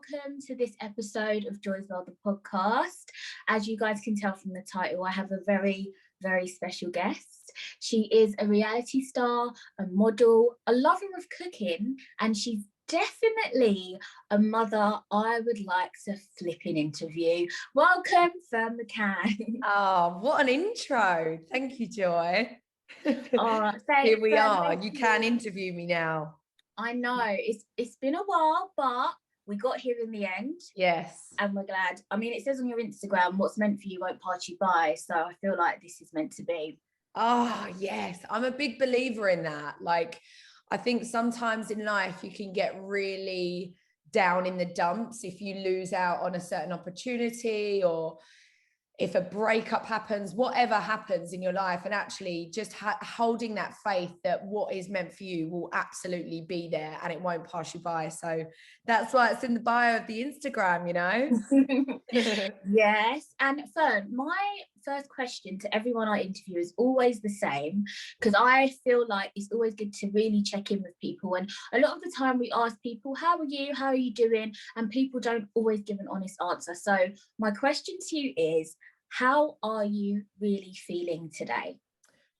welcome to this episode of Joy's World, the podcast. As you guys can tell from the title, I have a very, very special guest. She is a reality star, a model, a lover of cooking, and she's definitely a mother I would like to flipping interview. Welcome, Ferne McCann. Oh, what an intro. Thank you, Joy. Oh, Here we Ferne, are. You can interview me now. I know it's been a while, but we got here in the end. Yes. And we're glad. I mean, it says on your Instagram, what's meant for you won't pass you by. So I feel like this is meant to be. Oh, yes. I'm a big believer in that. Like, I think sometimes in life you can get really down in the dumps if you lose out on a certain opportunity, or if a breakup happens, whatever happens in your life, and actually just holding that faith that what is meant for you will absolutely be there and it won't pass you by. So that's why it's in the bio of the Instagram, you know. Yes. And Fern, my first question to everyone I interview is always the same, because I feel like it's always good to really check in with people. And a lot of the time we ask people, how are you doing? And people don't always give an honest answer. So my question to you is, how are you really feeling today?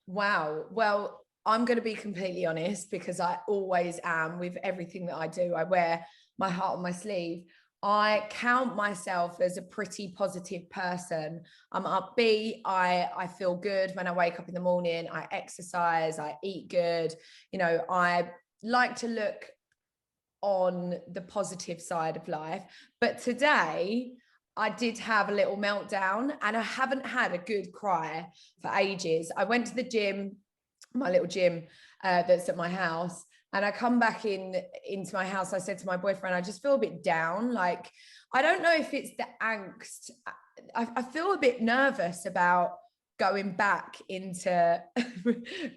Wow. Well, I'm going to be completely honest, because I always am with everything that I do. I wear my heart on my sleeve. I count myself as a pretty positive person. I'm upbeat. I feel good when I wake up in the morning. I exercise. I eat good. You know, I like to look on the positive side of life. But today, I did have a little meltdown, and I haven't had a good cry for ages. I went to the gym, my little gym that's at my house, and I come back into my house. I said to my boyfriend, I just feel a bit down. Like, I don't know if it's the angst. I feel a bit nervous about going back into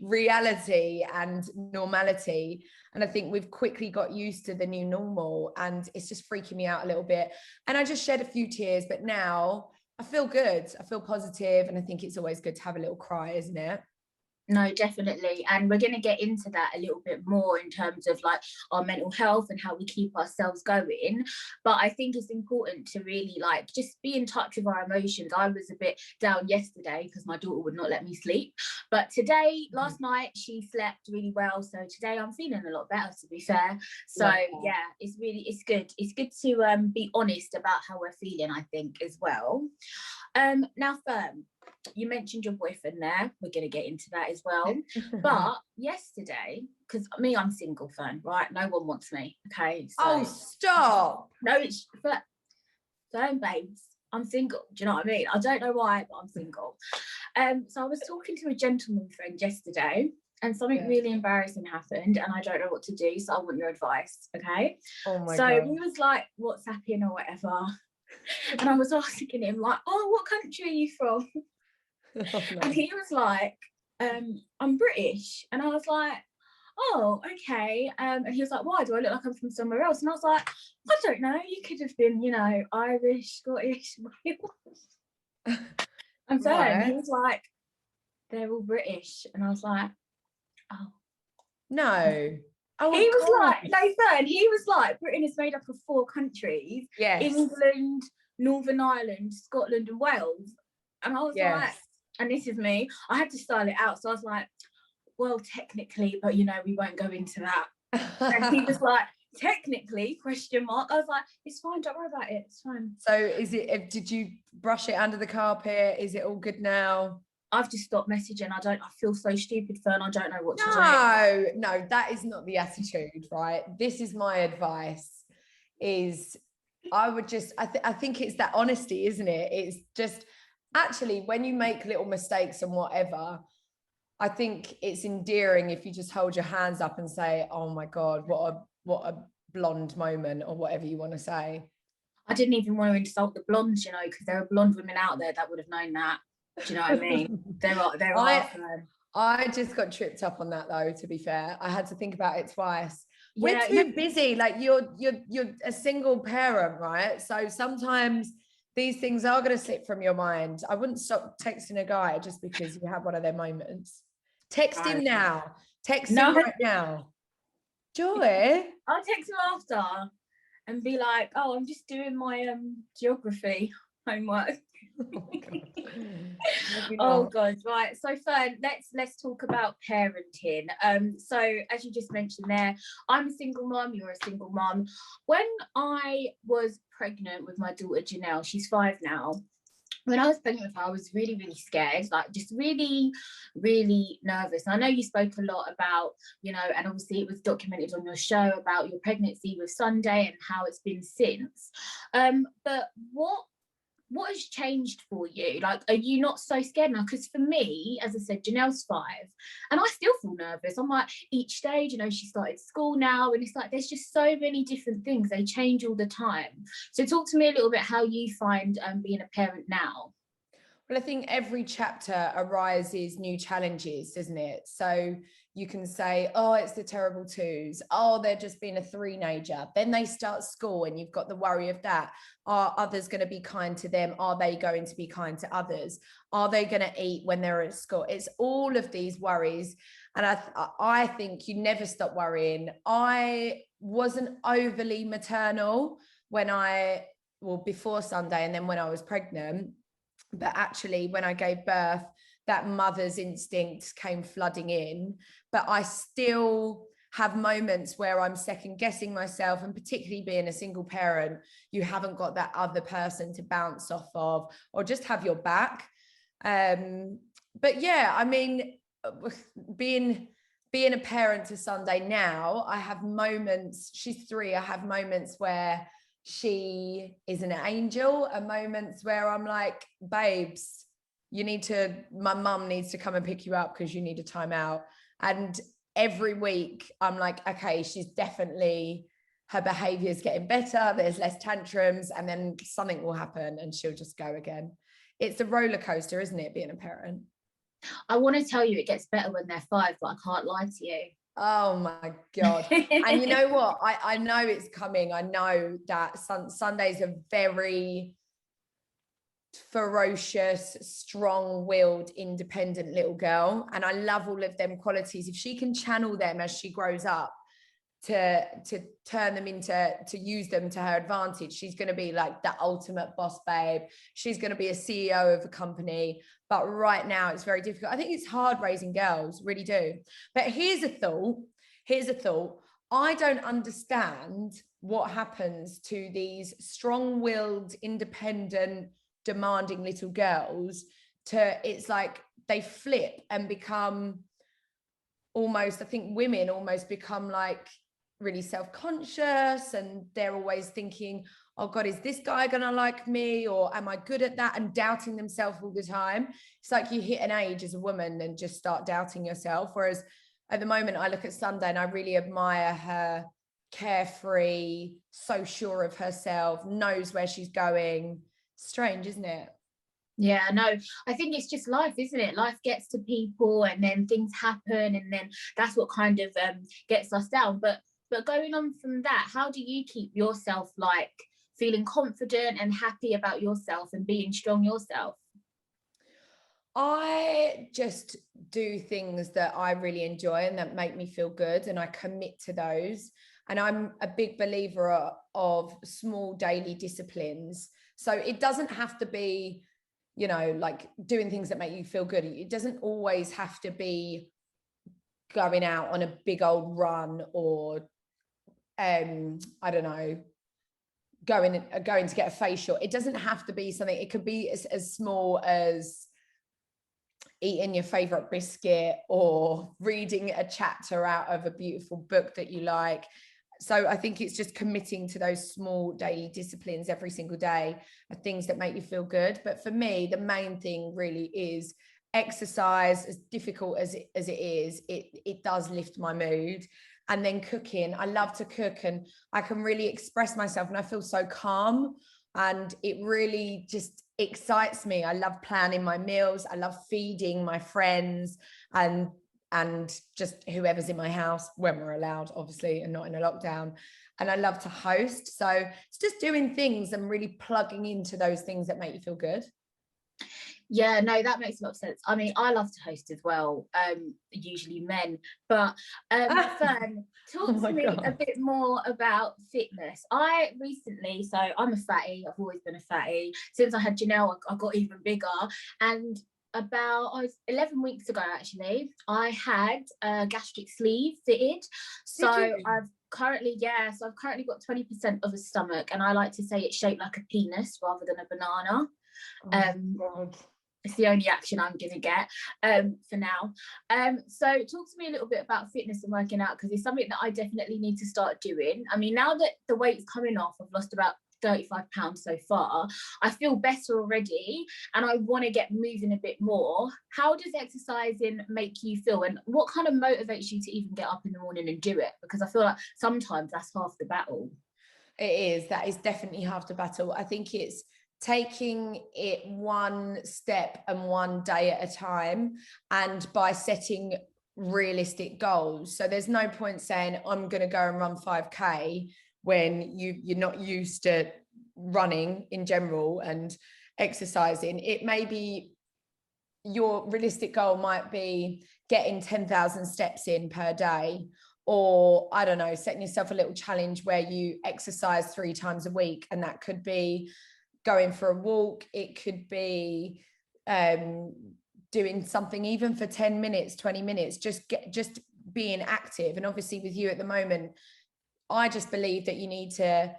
reality and normality. And I think we've quickly got used to the new normal, and it's just freaking me out a little bit. And I just shed a few tears, but now I feel good. I feel positive, and I think it's always good to have a little cry, isn't it? No, definitely. And we're going to get into that a little bit more in terms of like our mental health and how we keep ourselves going. But I think it's important to really like just be in touch with our emotions. I was a bit down yesterday because my daughter would not let me sleep. But today, last night, she slept really well. So today I'm feeling a lot better, to be fair. So yeah, it's good. It's good to be honest about how we're feeling, I think, as well. Now, Fern, you mentioned your boyfriend there. We're going to get into that as well. But yesterday, because I'm single, Fern, right? No one wants me. Okay. So, oh, stop. No, it's Fern, babes. I'm single. Do you know what I mean? I don't know why, but I'm single. So I was talking to a gentleman friend yesterday, and something really embarrassing happened, and I don't know what to do. So I want your advice. Okay. Oh my God. God. He was like WhatsApping or whatever. And I was asking him like, oh, what country are you from? Oh, no. And he was like, I'm British. And I was like, oh, okay. And he was like, why do I look like I'm from somewhere else? And I was like, I don't know, you could have been, you know, Irish, Scottish. And so he was like, they're all British. And I was like, oh no. Oh, he was like, no, Fern, he was like, Britain is made up of 4 countries. Yes. England, Northern Ireland, Scotland, and Wales. And I was like, and this is me, I had to style it out. So I was like, well, technically, but you know, we won't go into that. And he was like, technically, question mark. I was like, it's fine, don't worry about it, it's fine. So is it, did you brush it under the carpet? Is it all good now? I've just stopped messaging. I feel so stupid, Fern. I don't know what to do. No, that is not the attitude, right? This is my advice, is I would just, I think it's that honesty, isn't it? It's just, actually, when you make little mistakes and whatever, I think it's endearing if you just hold your hands up and say, oh my God, what a blonde moment, or whatever you want to say. I didn't even want to insult the blondes, you know, because there are blonde women out there that would have known that. Do you know what I mean? I just got tripped up on that though, to be fair. I had to think about it twice. We're too busy. Like you're a single parent, right? So sometimes these things are going to slip from your mind. I wouldn't stop texting a guy just because you have one of their moments. Text him now. Text him right now. Joy. I'll text him after. and be like, oh, I'm just doing my geography homework. Oh God, right. So Fern, let's talk about parenting. So as you just mentioned there, I'm a single mom, you're a single mom. When I was pregnant with my daughter Janelle, she's 5 now. When I was pregnant with her, I was really, really scared, like just really, really nervous. And I know you spoke a lot about, you know, and obviously it was documented on your show about your pregnancy with Sunday and how it's been since. But what has changed for you? Like, are you not so scared now? Because for me, as I said, Janelle's 5 and I still feel nervous. I'm like, each stage, you know, she started school now and it's like, there's just so many different things. They change all the time. So talk to me a little bit how you find being a parent now. Well, I think every chapter arises new challenges, doesn't it? So you can say, oh, it's the terrible twos. Oh, they're just being a three-nager. Then they start school and you've got the worry of that. Are others going to be kind to them? Are they going to be kind to others? Are they going to eat when they're at school? It's all of these worries. And I think you never stop worrying. I wasn't overly maternal before Sunday and then when I was pregnant. But actually, when I gave birth, that mother's instincts came flooding in. But I still have moments where I'm second guessing myself, and particularly being a single parent, you haven't got that other person to bounce off of or just have your back. But yeah, I mean, being a parent to Sunday now, I have moments, she's 3, I have moments where she is an angel, and moments where I'm like, babes, my mum needs to come and pick you up because you need a timeout. And every week I'm like, okay, her behavior is getting better, there's less tantrums, and then something will happen and she'll just go again. It's a roller coaster, isn't it, being a parent? I want to tell you it gets better when they're 5, but I can't lie to you. Oh my God. And you know what? I know it's coming. I know that Sunday's a very ferocious, strong-willed, independent little girl. And I love all of them qualities. If she can channel them as she grows up to turn them to use them to her advantage, she's going to be like the ultimate boss babe. She's going to be a CEO of a company. But right now it's very difficult. I think it's hard raising girls, really do. But here's a thought. I don't understand what happens to these strong-willed, independent, demanding little girls. It's like they flip and become almost, I think women almost become like really self-conscious, and they're always thinking, oh God, is this guy gonna like me, or am I good at that, and doubting themselves all the time. It's like you hit an age as a woman and just start doubting yourself. Whereas at the moment I look at Sunday and I really admire her, carefree, so sure of herself, knows where she's going. Strange, isn't it? Yeah, no, I think it's just life, isn't it? Life gets to people and then things happen, and then that's what kind of gets us down. But going on from that, how do you keep yourself like feeling confident and happy about yourself and being strong yourself? I just do things that I really enjoy and that make me feel good, and I commit to those. And I'm a big believer of small daily disciplines. So it doesn't have to be, you know, like doing things that make you feel good. It doesn't always have to be going out on a big old run, or I don't know, going to get a facial. It doesn't have to be something. It could be as small as eating your favorite biscuit or reading a chapter out of a beautiful book that you like. So I think it's just committing to those small daily disciplines every single day, are things that make you feel good. But for me, the main thing really is exercise. As difficult as it is, it does lift my mood. And then cooking. I love to cook, and I can really express myself, and I feel so calm, and it really just excites me. I love planning my meals. I love feeding my friends and just whoever's in my house when we're allowed, obviously, and not in a lockdown. And I love to host. So it's just doing things and really plugging into those things that make you feel good. Yeah, no, that makes a lot of sense. I mean, I love to host as well, usually men, but Fern, Oh talk to my me a God. bit more about fitness. I recently, so I'm a fatty, I've always been a fatty. Since I had Janelle, I got even bigger. And about 11 weeks ago, actually, I had a gastric sleeve fitted. Did So you? I've currently got 20% of a stomach, and I like to say it's shaped like a penis rather than a banana. Oh Um, God. it's the only action I'm gonna get for now. So talk to me a little bit about fitness and working out, because it's something that I definitely need to start doing. I mean, now that the weight's coming off, I've lost about 35 pounds so far. I feel better already, and I want to get moving a bit more. How does exercising make you feel, and what kind of motivates you to even get up in the morning and do it? Because I feel like sometimes that's half the battle. It is. That is definitely half the battle. I think it's taking it one step and one day at a time, and by setting realistic goals. So there's no point saying I'm going to go and run 5K when you're not used to running in general and exercising. It may be your realistic goal might be getting 10,000 steps in per day, or I don't know, setting yourself a little challenge where you exercise 3 times a week, and that could be going for a walk, it could be doing something even for 10 minutes, 20 minutes, just being active. And obviously with you at the moment, I just believe that you need to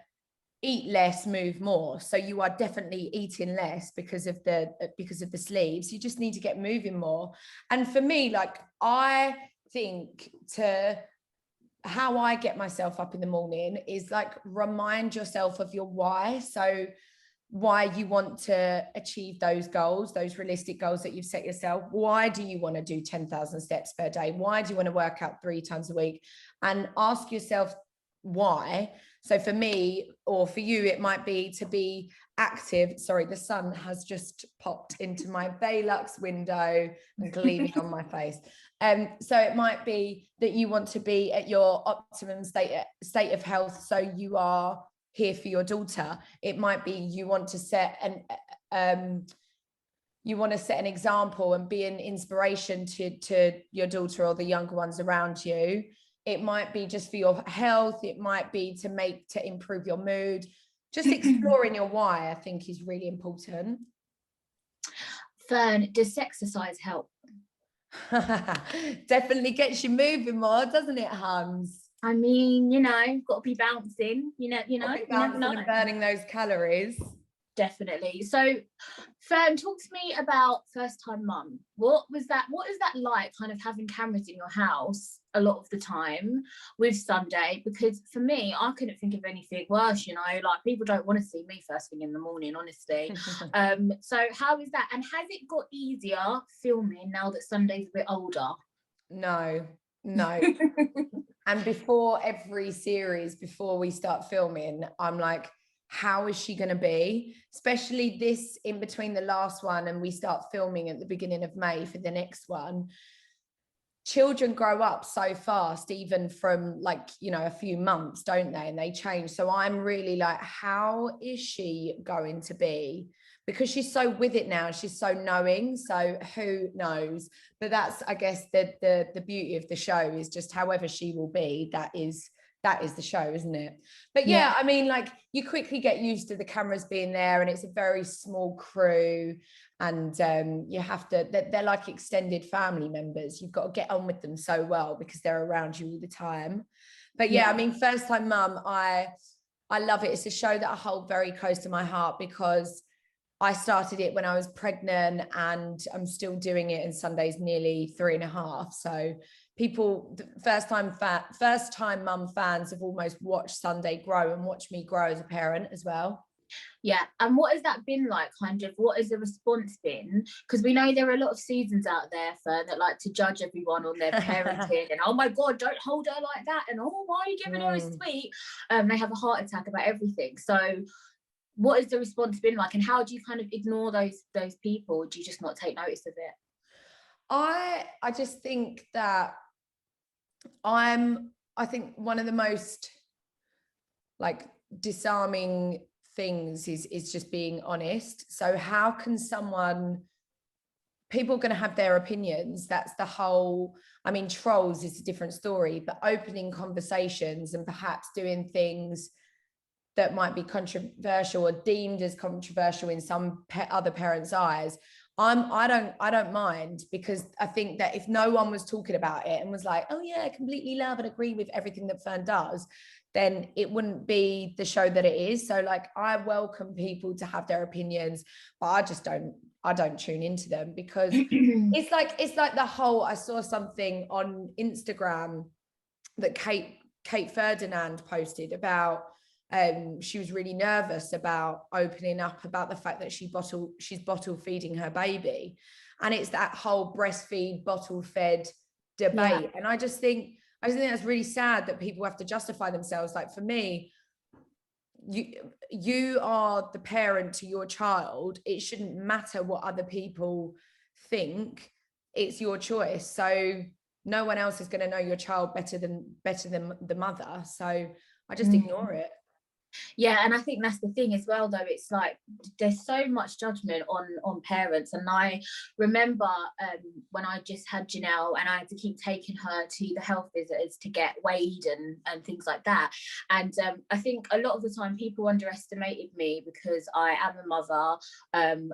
eat less, move more. So you are definitely eating less because of the sleeves. You just need to get moving more. And for me, like, I think to how I get myself up in the morning is like, remind yourself of your why. So why you want to achieve those goals, those realistic goals that you've set yourself. Why do you want to do 10,000 steps per day? Why do you want to work out 3 times a week? And ask yourself why. So for me, or for you, it might be to be active. Sorry, the sun has just popped into my Velux window and gleaming on my face. So it might be that you want to be at your optimum state of health, so you are here for your daughter. It might be you want to set an example and be an inspiration to your daughter or the younger ones around you. It might be just for your health. It might be to improve your mood. Just exploring your why, I think, is really important. Fern, does exercise help? Definitely gets you moving more, doesn't it, Hans? I mean, got to be bouncing, you never know. And burning those calories. Definitely. So, Fern, talk to me about first time mum. What is that like, kind of having cameras in your house a lot of the time with Sunday? Because for me, I couldn't think of anything worse, like, people don't want to see me first thing in the morning, honestly. So how is that? And has it got easier filming now that Sunday's a bit older? No. And before every series, before we start filming, I'm like, how is she going to be? Especially this, in between the last one and we start filming at the beginning of May for the next one. Children grow up so fast, even from a few months, don't they? And they change. So I'm really like, how is she going to be? Because she's so with it now, she's so knowing. So who knows? But that's, I guess, the beauty of the show is just however she will be, that is the show, isn't it? But yeah, I mean, like, you quickly get used to the cameras being there, and it's a very small crew, and you have to, they're like extended family members. You've got to get on with them so well because they're around you all the time. But yeah, I mean, first time mum, I love it. It's a show that I hold very close to my heart because I started it when I was pregnant, and I'm still doing it, and Sunday's nearly 3.5. So people, first time mum fans have almost watched Sunday grow and watched me grow as a parent as well. Yeah. And what has that been like? Kind of, what has the response been? Because we know there are a lot of Susans out there, Fern, that like to judge everyone on their parenting and, oh my God, don't hold her like that, and, oh, why are you giving her a sweet? They have a heart attack about everything. So what has the response been like, and how do you kind of ignore those people? Do you just not take notice of it? I just think that I think one of the most like disarming things is just being honest. So how can someone people are going to have their opinions. That's the whole, I mean, trolls is a different story, but opening conversations and perhaps doing things that might be controversial or deemed as controversial in some other parents' eyes, I don't mind, because I think that if no one was talking about it and was like, oh yeah, I completely love and agree with everything that Fern does, then it wouldn't be the show that it is. So like, I welcome people to have their opinions, but I don't tune into them, because it's like the whole, I saw something on Instagram that Kate Ferdinand posted about, she was really nervous about opening up about the fact that she's bottle feeding her baby, and it's that whole breastfeed bottle fed debate. And I just think that's really sad that people have to justify themselves. Like, for me, you are the parent to your child. It shouldn't matter what other people think. It's your choice. So no one else is going to know your child better than the mother. So I just ignore it. Yeah, and I think that's the thing as well, though. It's like there's so much judgment on parents. And I remember when I just had Janelle and I had to keep taking her to the health visitors to get weighed and things like that. And I think a lot of the time people underestimated me because I am a mother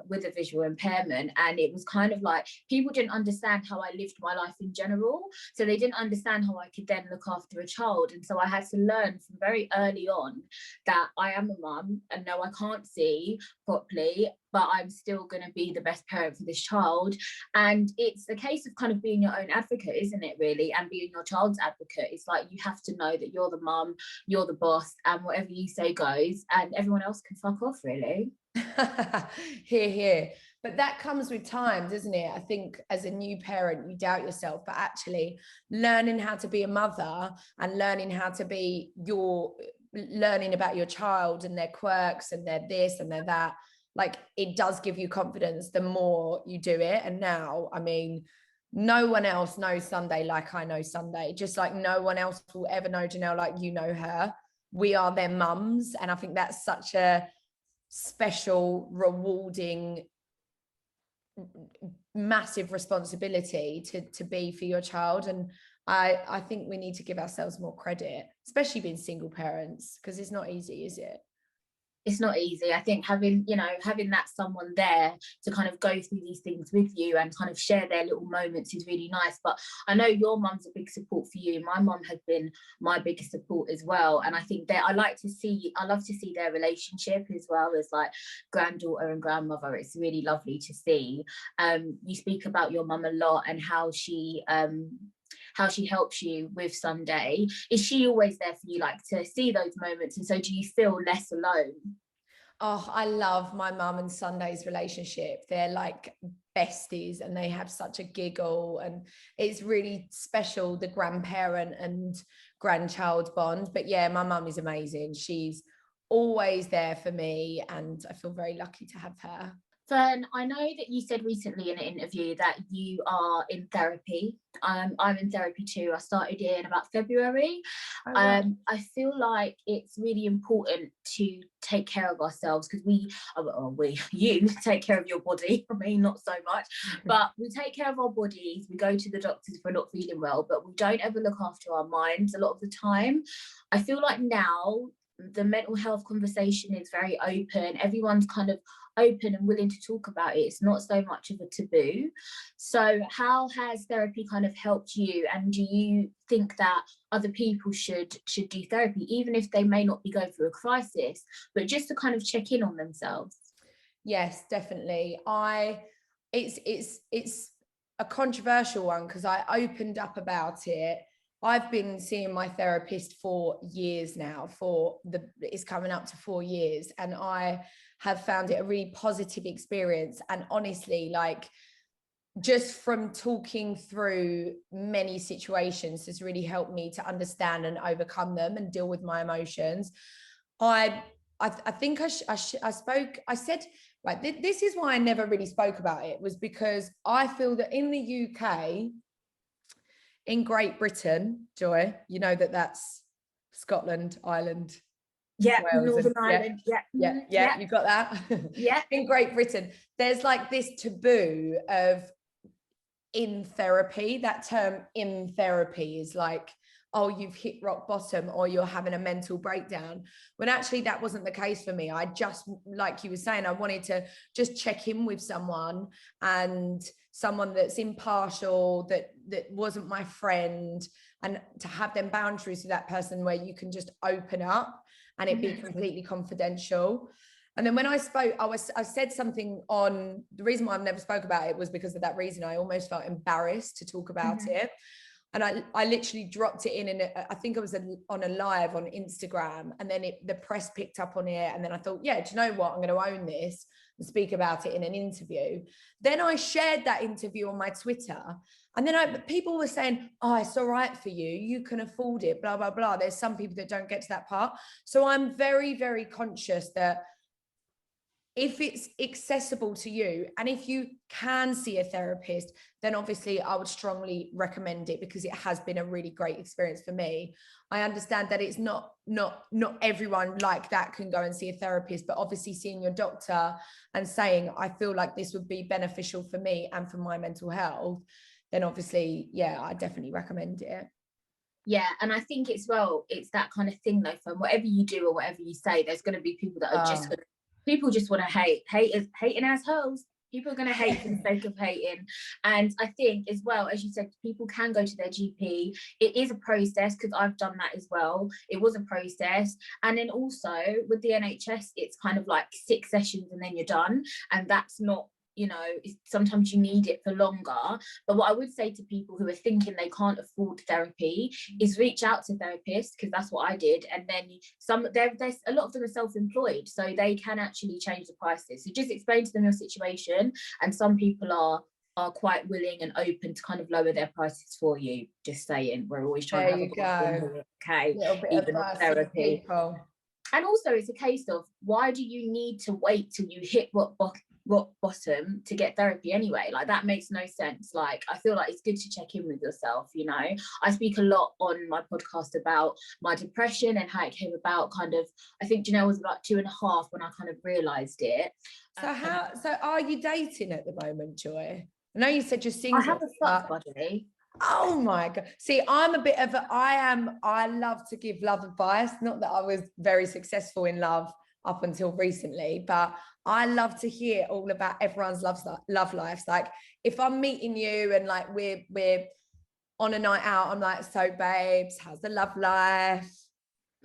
with a visual impairment. And it was kind of like people didn't understand how I lived my life in general. So they didn't understand how I could then look after a child. And so I had to learn from very early on that I am a mum, and no, I can't see properly, but I'm still going to be the best parent for this child. And it's a case of kind of being your own advocate, isn't it, really? And being your child's advocate. It's like you have to know that you're the mum, you're the boss, and whatever you say goes, and everyone else can fuck off, really. Here. But that comes with time, doesn't it? I think as a new parent, you doubt yourself, but actually learning how to be a mother and learning about your child and their quirks and their this and their that, like, it does give you confidence the more you do it. And now, I mean, no one else knows Sunday like I know Sunday, just like no one else will ever know Janelle like you know her. We are their mums, and I think that's such a special, rewarding, massive responsibility to be for your child. And I think we need to give ourselves more credit, especially being single parents, because it's not easy, is it? It's not easy. I think having that someone there to kind of go through these things with you and kind of share their little moments is really nice. But I know your mum's a big support for you. My mum has been my biggest support as well. And I think that I love to see their relationship as well as like granddaughter and grandmother. It's really lovely to see. You speak about your mum a lot and how she helps you with Sunday. Is she always there for you, like to see those moments? And so do you feel less alone? Oh, I love my mum and Sunday's relationship. They're like besties and they have such a giggle, and it's really special, the grandparent and grandchild bond. But yeah, my mum is amazing. She's always there for me, and I feel very lucky to have her. Fern, I know that you said recently in an interview that you are in therapy. I'm in therapy too. I started in about February. Oh, wow. I feel like it's really important to take care of ourselves because you take care of your body. I mean, not so much, but we take care of our bodies. We go to the doctors if we're not feeling well, but we don't ever look after our minds a lot of the time. I feel like now the mental health conversation is very open. Everyone's kind of open and willing to talk about it. It's not so much of a taboo. So how has therapy kind of helped you, and do you think that other people should do therapy, even if they may not be going through a crisis, but just to kind of check in on themselves? Yes, definitely. It's a controversial one because I opened up about it. I've been seeing my therapist for years now, it's coming up to 4 years, and I have found it a really positive experience. And honestly, like, just from talking through many situations has really helped me to understand and overcome them and deal with my emotions. I think I said, right, this is why I never really spoke about it, was because I feel that in the UK, in Great Britain, Joy, you know that's Scotland, Ireland, Yeah, Wales, Northern Ireland. Yeah, you got that. Yeah. In Great Britain, there's like this taboo of in therapy. That term in therapy is like, oh, you've hit rock bottom or you're having a mental breakdown. When actually that wasn't the case for me. I just, like you were saying, I wanted to just check in with someone, and someone that's impartial, that wasn't my friend, and to have them boundaries with that person where you can just open up and it be completely confidential. And then when I spoke, I said something on, the reason why I've never spoke about it was because of that reason. I almost felt embarrassed to talk about it. And I literally dropped it in, and I think I was on a live on Instagram, and then the press picked up on it. And then I thought, yeah, do you know what? I'm going to own this and speak about it in an interview. Then I shared that interview on my Twitter. And then people were saying, oh, it's all right for you. You can afford it, blah, blah, blah. There's some people that don't get to that part. So I'm very, very conscious that if it's accessible to you, and if you can see a therapist, then obviously I would strongly recommend it, because it has been a really great experience for me. I understand that it's not everyone like that can go and see a therapist, but obviously seeing your doctor and saying, I feel like this would be beneficial for me and for my mental health, then obviously, yeah, I definitely recommend it. Yeah, and I think it's that kind of thing though, from whatever you do or whatever you say, there's going to be people that are just going to, people just want to hating assholes. People are going to hate for the sake of hating. And I think as well, as you said, people can go to their GP. It is a process, because I've done that as well. It was a process. And then also with the NHS, it's kind of like 6 sessions and then you're done. And that's not, sometimes you need it for longer. But what I would say to people who are thinking they can't afford therapy is reach out to therapists, because that's what I did. And then there's a lot of them are self-employed, so they can actually change the prices. So just explain to them your situation, and some people are quite willing and open to kind of lower their prices for you. Just saying, we're always trying to have a little bit even of therapy. People. And also it's a case of, why do you need to wait till you hit rock bottom to get therapy anyway? Like, that makes no sense. Like, I feel like it's good to check in with yourself. I speak a lot on my podcast about my depression and how it came about. Kind of, I think Janelle was about 2.5 when I kind of realized it. So are you dating at the moment, Joy? I know you said you're single. I have a fuck buddy. Oh my God. See, I'm a bit of I love to give love advice. Not that I was very successful in love up until recently, but I love to hear all about everyone's love lives. Like, if I'm meeting you and like we're on a night out, I'm like, so babes, how's the love life?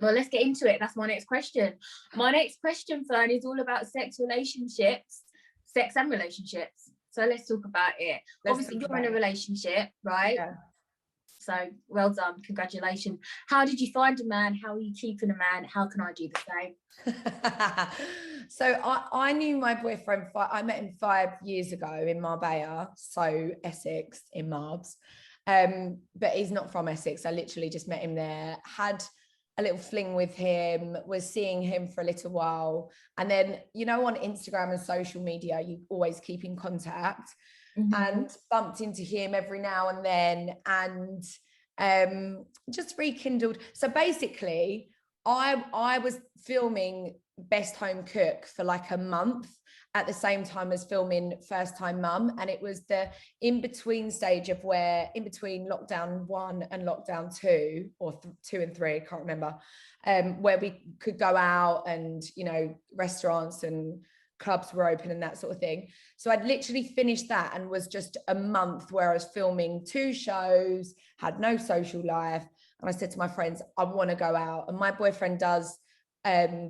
Well, let's get into it. That's my next question. My next question, Fern, is all about sex and relationships. So let's talk about it. Obviously, you're in a relationship, right? Yeah. So well done. Congratulations. How did you find a man? How are you keeping a man? How can I do the same? So I knew my boyfriend, I met him 5 years ago in Marbella, so Essex in Marbs. But he's not from Essex. I literally just met him there, had a little fling with him, was seeing him for a little while. And then, on Instagram and social media, you always keep in contact, and bumped into him every now and then, and just rekindled. So basically, I was filming Best Home Cook for like a month at the same time as filming First Time Mum, and it was the in-between stage of in between lockdown 1 and lockdown 2, or 2 and 3, I can't remember, where we could go out and restaurants and clubs were open and that sort of thing. So I'd literally finished that, and was just a month where I was filming 2 shows, had no social life. And I said to my friends, I want to go out. And my boyfriend does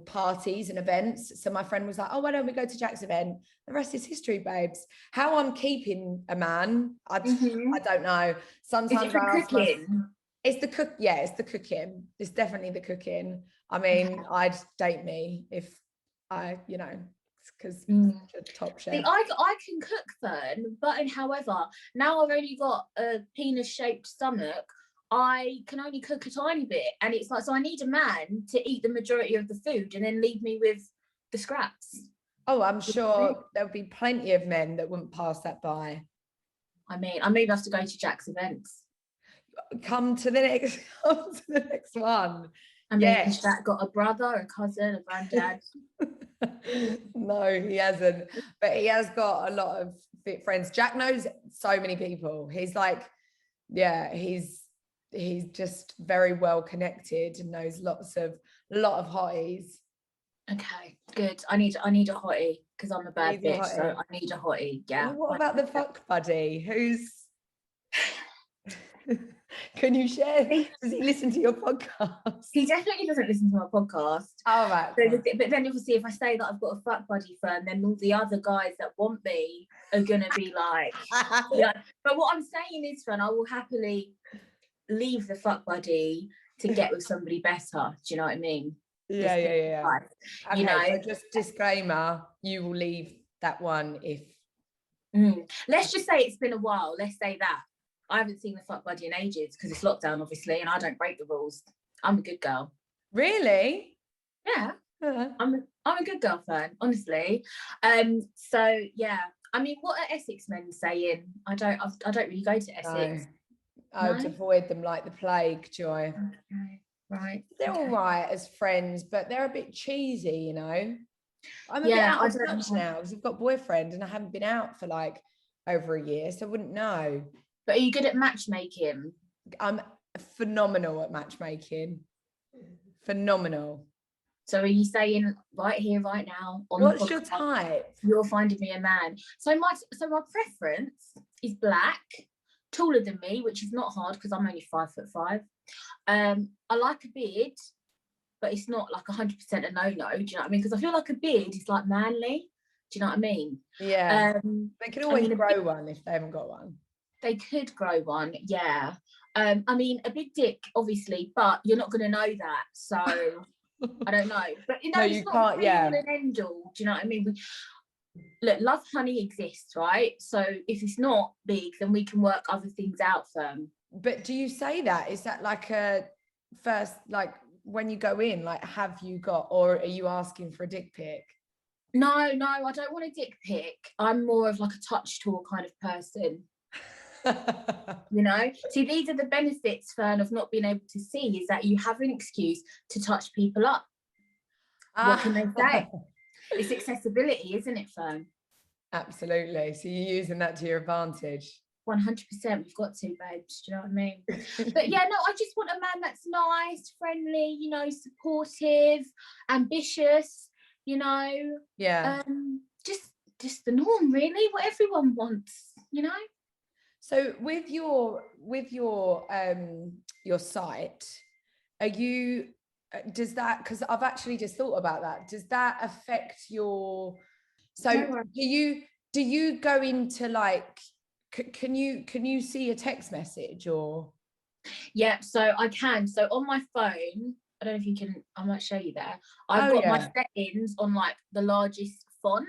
parties and events. So my friend was like, oh, why don't we go to Jack's event? The rest is history, babes. How I'm keeping a man, I don't know. Sometimes it's the cook. Yeah, it's the cooking. It's definitely the cooking. I mean, I'd date me if I, because top chef. See, I can cook, Fern, but however, now I've only got a penis-shaped stomach, I can only cook a tiny bit, and it's like, so I need a man to eat the majority of the food and then leave me with the scraps. Oh, I'm sure there'll be plenty of men that wouldn't pass that by. I mean, I maybe have to go to Jack's events. Come to the next one. I mean, has Jack got a brother, a cousin, a granddad? No, he hasn't, but he has got a lot of friends. Jack knows so many people. He's like, yeah, he's just very well connected and knows a lot of hotties. Okay, good. I need a hottie because I'm a bad bitch, so I need a hottie. Yeah. Well, what about the fuck buddy? Who's can you share? Does he listen to your podcast? He definitely doesn't listen to my podcast. All right. So but then obviously if I say that I've got a fuck buddy Fern, then all the other guys that want me are gonna be like, yeah. But what I'm saying is, Fern, I will happily leave the fuck buddy to get with somebody better. Do you know what I mean? Yeah. You know, so just disclaimer, you will leave that one if let's just say it's been a while. Let's say that. I haven't seen the fuck buddy in ages because it's lockdown, obviously, and I don't break the rules. I'm a good girl. Really? Yeah. I'm a good girl, Fern, honestly. So yeah. I mean, what are Essex men saying? I don't really go to Essex. No. To avoid them like the plague, Joy. Okay. Right. They're all right as friends, but they're a bit cheesy, you know. I'm a bit out of touch now because I've got a boyfriend and I haven't been out for like over a year, so I wouldn't know. But are you good at matchmaking? I'm phenomenal at matchmaking. Phenomenal. So are you saying right here, right now? What's your type? You're finding me a man. So my preference is black, taller than me, which is not hard because I'm only 5'5". I like a beard, but it's not like 100% a no-no. Do you know what I mean? Because I feel like a beard is like manly. Do you know what I mean? Yeah. They can always grow one if they haven't got one. They could grow one, yeah. I mean, a big dick, obviously, but you're not going to know that. So I don't know. But you know, it's not really an end all. Do you know what I mean? Look, love honey exists, right? So if it's not big, then we can work other things out for them. But do you say that? Is that like a first, like when you go in, like have you got, or are you asking for a dick pic? No, I don't want a dick pic. I'm more of like a touch tour kind of person. You know, see, these are the benefits, Fern, of not being able to see, is that you have an excuse to touch people up. What can they say? It's accessibility, isn't it, Fern? Absolutely. So you're using that to your advantage. 100%. We've got to, babes. Do you know what I mean? But yeah, no, I just want a man that's nice, friendly, you know, supportive, ambitious, you know. Yeah. Just the norm, really, what everyone wants, you know. So with your site, are you, does that, because I've actually just thought about that, does that affect your, so do you go into like, can you see a text message or? Yeah, so I can. So on my phone, I don't know if you can, I might show you there. I've got my settings on like the largest font,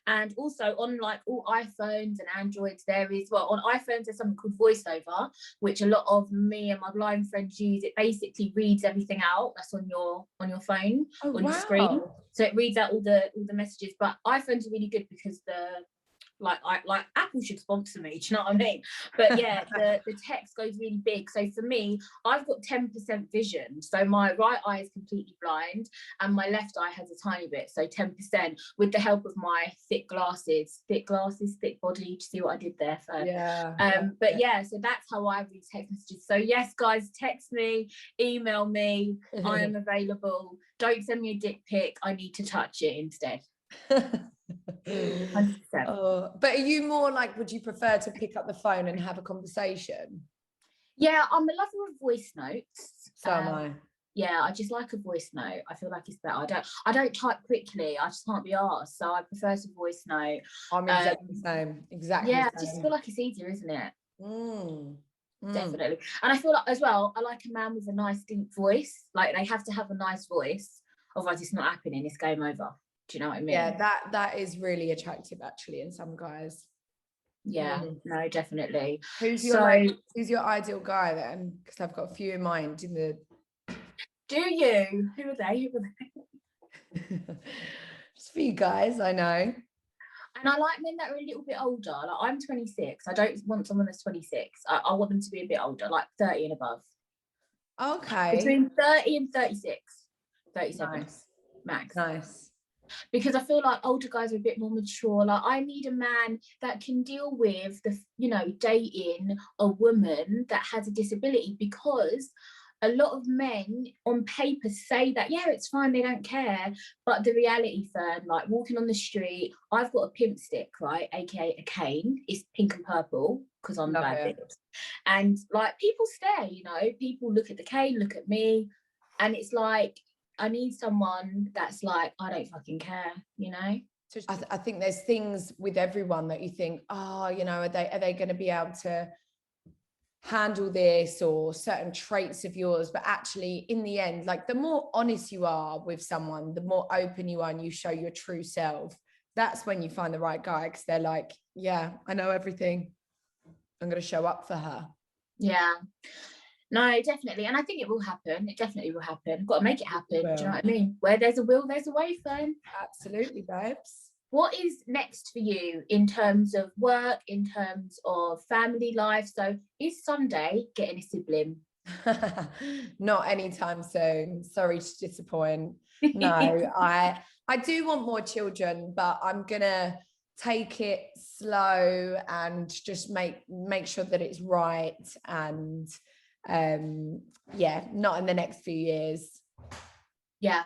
and also on like all iPhones and Androids there is, well, on iPhones there's something called VoiceOver, which a lot of me and my blind friends use. It basically reads everything out that's on your phone, on your screen. So it reads out all the messages. But iPhones are really good because like Apple should sponsor me, do you know what I mean? But yeah, the text goes really big. So for me, I've got 10% vision, so my right eye is completely blind and my left eye has a tiny bit, so 10%, with the help of my thick glasses, thick body. Do you see what I did there? But yeah, so that's how I read text messages. So yes, guys, text me, email me, I am available. Don't send me a dick pic, I need to touch it instead. 100%. But are you more like, would you prefer to pick up the phone and have a conversation? Yeah, I'm a lover of voice notes. So am I. Yeah, I just like a voice note. I feel like it's better. I don't type quickly. I just can't be arsed. So I prefer to voice note. I'm exactly the same. Exactly. Yeah, I just feel like it's easier, isn't it? Definitely. And I feel like as well, I like a man with a nice deep voice. Like they have to have a nice voice. Otherwise it's not happening. It's game over. Do you know what I mean? Yeah, that is really attractive actually in some guys. Yeah, no, definitely. Who's your ideal guy then? Because I've got a few in mind in the. Do you? Who are they? Just for you guys, I know. And I like men that are a little bit older. Like I'm 26. I don't want someone that's 26. I want them to be a bit older, like 30 and above. Okay. Between 30 and 36. 37 nice. max. Nice. because I feel like older guys are a bit more mature. Like, I need a man that can deal with the, you know, dating a woman that has a disability, because a lot of men on paper say that, yeah, it's fine, they don't care. But the reality, Fern, like walking on the street, I've got a pimp stick, right? AKA a cane. It's pink and purple because I'm Love bad it. bitch. And like, people stare, you know, people look at the cane, look at me. And it's like, I need someone that's like, I don't fucking care, you know? I think there's things with everyone that you think, oh, you know, are they going to be able to handle this, or certain traits of yours? But actually, in the end, like, the more honest you are with someone, the more open you are and you show your true self, that's when you find the right guy, because they're like, yeah, I know everything, I'm going to show up for her. Yeah. No, definitely. And I think it will happen. It definitely will happen. Got to make it happen. Do you know what I mean? Where there's a will, there's a way, Fern. Absolutely, babes. What is next for you in terms of work, in terms of family life? So is Sunday getting a sibling? Not anytime soon. Sorry to disappoint. No, I do want more children, but I'm gonna take it slow and just make sure that it's right. And yeah, not in the next few years. Yeah.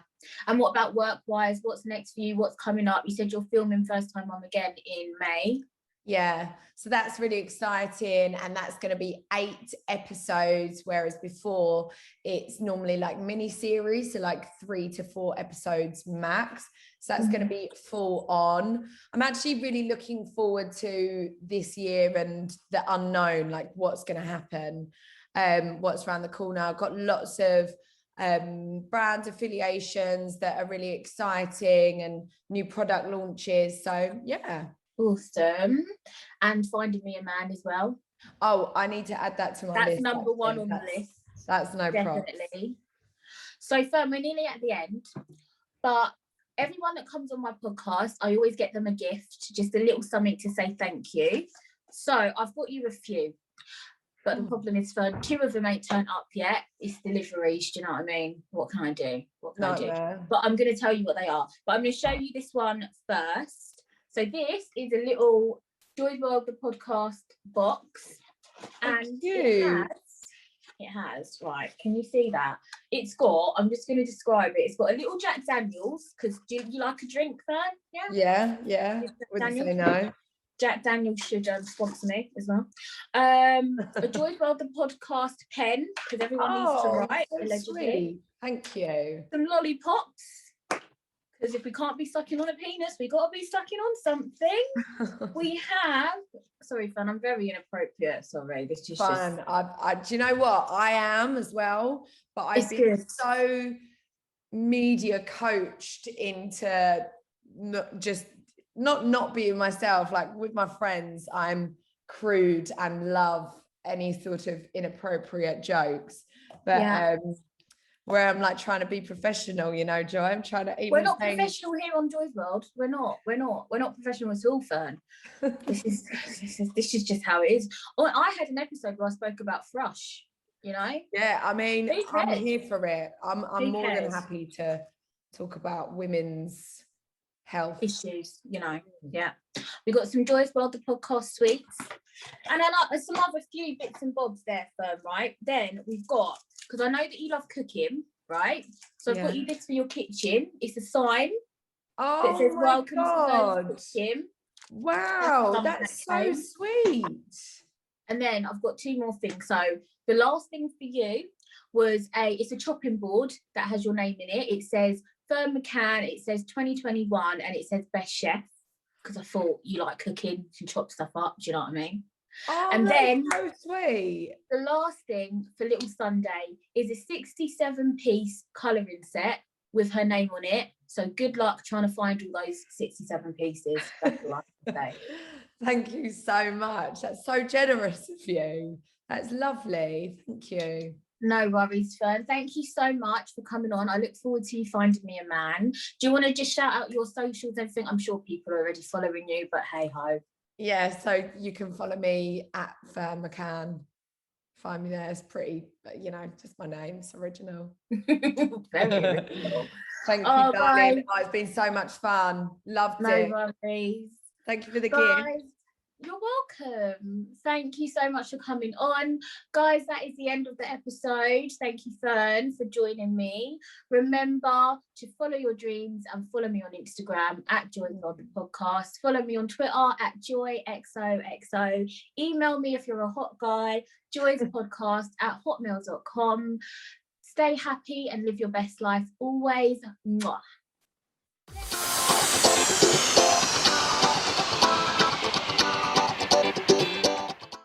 And what about work-wise? What's next for you? What's coming up? You said you're filming First Time Mum again in May. Yeah, so that's really exciting, and that's going to be 8 episodes, whereas before it's normally like mini series, so like 3 to 4 episodes max. So that's going to be full on. I'm actually really looking forward to this year and the unknown, like what's going to happen, what's around the corner. I've got lots of brand affiliations that are really exciting, and new product launches. So yeah. Awesome. And finding me a man as well. Oh, I need to add that to my list. That's number one on the list. That's no problem. Definitely. So, Fern, we're nearly at the end, but everyone that comes on my podcast, I always get them a gift, just a little something to say thank you. So I've got you a few, but the problem is, Fern, 2 of them ain't turned up yet. It's deliveries. Do you know what I mean? What can I do? What can I do? But I'm going to tell you what they are. But I'm going to show you this one first. So this is a little Joy World the podcast box, and it has, right, can you see that? It's got, I'm just going to describe it. It's got a little Jack Daniels, because do you like a drink, Fern? Yeah. Wouldn't say no. Jack Daniels should sponsor me as well. A Joy World the podcast pen, because everyone needs to write, so allegedly. Sweet. Thank you. Some lollipops, because if we can't be sucking on a penis, we got to be sucking on something. We have, sorry, Fern, I'm very inappropriate. Sorry, this is fun. Just... I do you know what? I am as well, but I've been so media coached into not being myself. Like with my friends, I'm crude and love any sort of inappropriate jokes. But where I'm like trying to be professional, you know, Joy. I'm trying to even. We're not professional here on Joy's World. We're not professional at all, Fern. This is just how it is. Oh, I had an episode where I spoke about thrush, you know? Yeah, I mean, I'm here for it. I'm more than happy to talk about women's health issues, you know. Yeah. We got some Joy's World the podcast sweets. And then some other few bits and bobs there, Fern, right? Then we've got, because I know that you love cooking, right? So I've got you this for your kitchen. It's a sign that says welcome to Fern's Kitchen. Wow, that's so sweet. And then I've got 2 more things. So the last thing for you was it's a chopping board that has your name in it. It says Ferne McCann, it says 2021, and it says best chef, because I thought you like cooking, you chop stuff up, do you know what I mean? Oh, and then so sweet. The last thing for little Sunday is a 67-piece colouring set with her name on it. So good luck trying to find all those 67 pieces. That's all I can say. Thank you so much. That's so generous of you. That's lovely. Thank you. No worries, Fern. Thank you so much for coming on. I look forward to you finding me a man. Do you want to just shout out your socials and everything? I'm sure people are already following you, but hey ho. Yeah, so you can follow me at Ferne McCann. find me there. It's pretty, you know, just my name. It's original. Very original. Thank you, Oh, darling. guys. Oh, it's been so much fun. Loved No it. worries. Thank you for the Guys, gift. you're welcome. Thank you so much for coming on. Guys, that is the end of the episode. Thank you, Fern, for joining me. Remember to follow your dreams and follow me on Instagram at JoyPodcast. Follow me on Twitter at JoyXOXO. Email me if you're a hot guy, joyspodcast@hotmail.com. Stay happy and live your best life always. Mwah.